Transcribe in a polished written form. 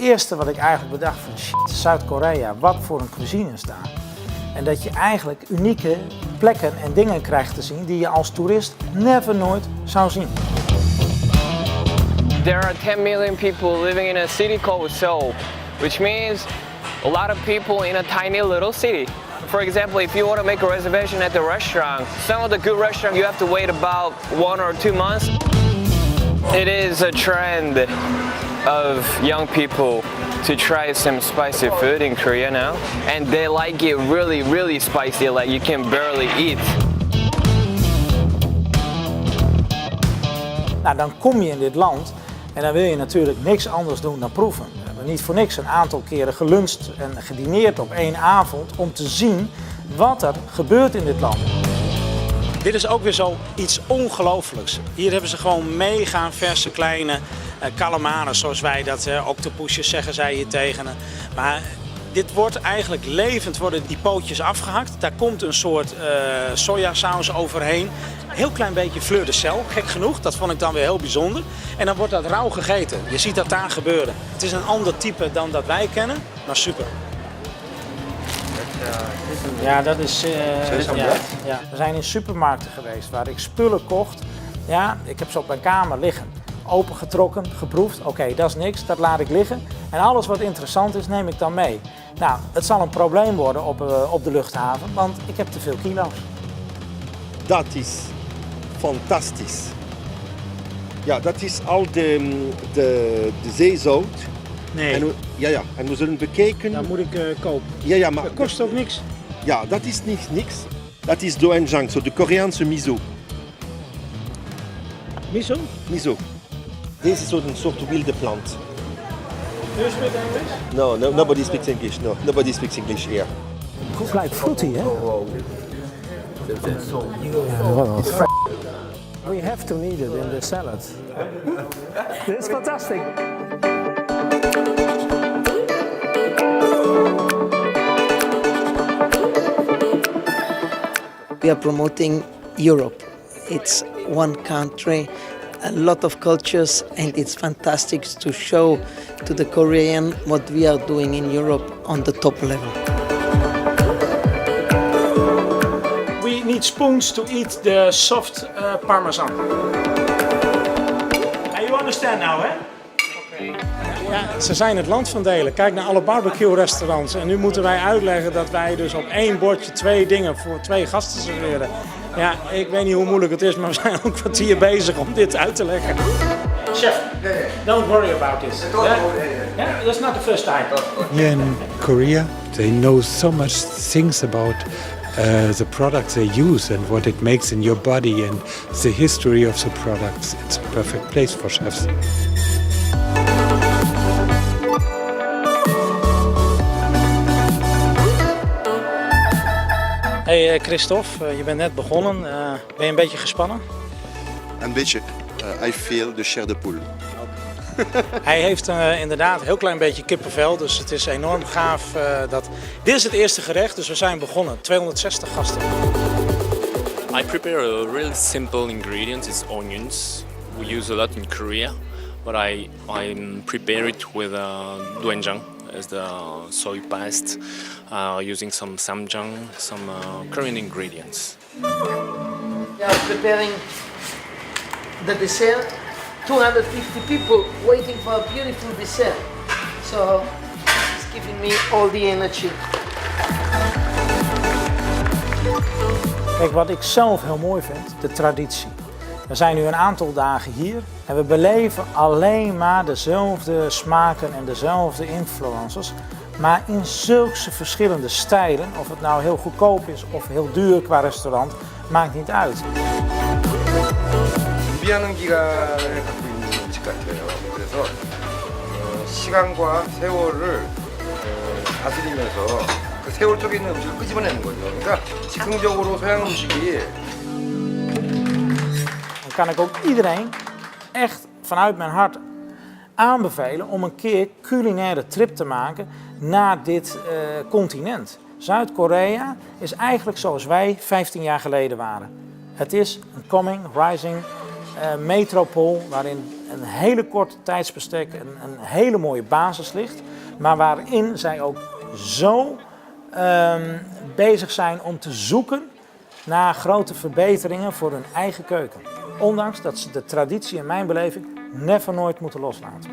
eerste wat ik eigenlijk bedacht van shit, Zuid-Korea, wat voor een cuisine is daar. En dat je eigenlijk unieke plekken en dingen krijgt te zien die je als toerist nooit zou zien. There are 10 million people living in a city called Seoul, which means a lot of people in a tiny little city. For example, if you want to make a reservation at the restaurant, some of the good restaurants you have to wait about 1 or 2 months. It is a trend of young people to try some spicy food in Korea now, and they like it really, really spicy, like you can barely eat. Nou, dan kom je in dit land en dan wil je natuurlijk niks anders doen dan proeven. We hebben niet voor niks een aantal keren geluncht en gedineerd op 1 avond om te zien wat er gebeurt in dit land. Dit is ook weer zoiets ongelooflijks. Hier hebben ze gewoon mega verse kleine calamaren, zoals wij dat, octopusjes zeggen zij hier tegen. Maar dit wordt eigenlijk levend, worden die pootjes afgehakt. Daar komt een soort sojasaus overheen. Heel klein beetje fleur de sel, gek genoeg. Dat vond ik dan weer heel bijzonder. En dan wordt dat rauw gegeten. Je ziet dat daar gebeuren. Het is een ander type dan dat wij kennen, maar super. Ja, dat is... ja. We zijn in supermarkten geweest waar ik spullen kocht. Ja, ik heb ze op mijn kamer liggen. Opengetrokken, geproefd. Oké, dat is niks, dat laat ik liggen. En alles wat interessant is, neem ik dan mee. Nou, het zal een probleem worden op de luchthaven, want ik heb te veel kilo's. Dat is fantastisch. Ja, dat is al de zeezout. Nee. En we zullen bekijken. Dat moet ik kopen. Ja, maar Dat kost ook niks. ja, dat is niet niks. Dat is doenjang, zo de Koreaanse miso. Miso? Miso. Deze is zo'n soort wilde plant. Do you speak English? No, nobody speaks English. No, nobody speaks English here. It's like fruity, hè? We have to need it in the salad. This is fantastic. We are promoting Europe. It's one country, a lot of cultures, and it's fantastic to show to the Korean what we are doing in Europe on the top level. We need spoons to eat the soft parmesan. And you understand now, hè? Ja, ze zijn het land van delen. Kijk naar alle barbecue-restaurants. En nu moeten wij uitleggen dat wij dus op 1 bordje 2 dingen voor 2 gasten serveren. Ja, ik weet niet hoe moeilijk het is, maar we zijn al een kwartier bezig om dit uit te leggen. Chef, don't worry about this. Yeah, that's not the first time. Here in Korea, they know so much things about the products they use and what it makes in your body and the history of the products. It's a perfect place for chefs. Hey Christophe, je bent net begonnen. Ben je een beetje gespannen? Een beetje. I feel de chair de poule. Hij heeft inderdaad een heel klein beetje kippenvel, dus het is enorm gaaf. Dit is het eerste gerecht, dus we zijn begonnen. 260 gasten. I prepare a really simple ingredient. It's onions. We use a lot in Korea, but I prepare it with doenjang as the soy paste, using some samjang, some Korean ingredients. We are preparing the dessert. 250 people waiting for a beautiful dessert. So it's giving me all the energy. Kijk, wat ik zelf heel mooi vind, de traditie. We zijn nu een aantal dagen hier en we beleven alleen maar dezelfde smaken en dezelfde influencers, maar in zulke verschillende stijlen. Of het nou heel goedkoop is of heel duur qua restaurant, maakt niet uit. 준비하는 기간을 갖고 있는 음식 같아요. 그래서 시간과 세월을 다스리면서 그 세월 속에 있는 음식을 끄집어내는 거죠. 그러니까 즉흥적으로 서양 음식이. Dan kan ik ook iedereen echt vanuit mijn hart aanbevelen om een keer culinaire trip te maken naar dit continent. Zuid-Korea is eigenlijk zoals wij 15 jaar geleden waren. Het is een coming, rising metropool waarin een hele korte tijdsbestek een hele mooie basis ligt. Maar waarin zij ook zo bezig zijn om te zoeken naar grote verbeteringen voor hun eigen keuken. Ondanks dat ze de traditie in mijn beleving nooit moeten loslaten.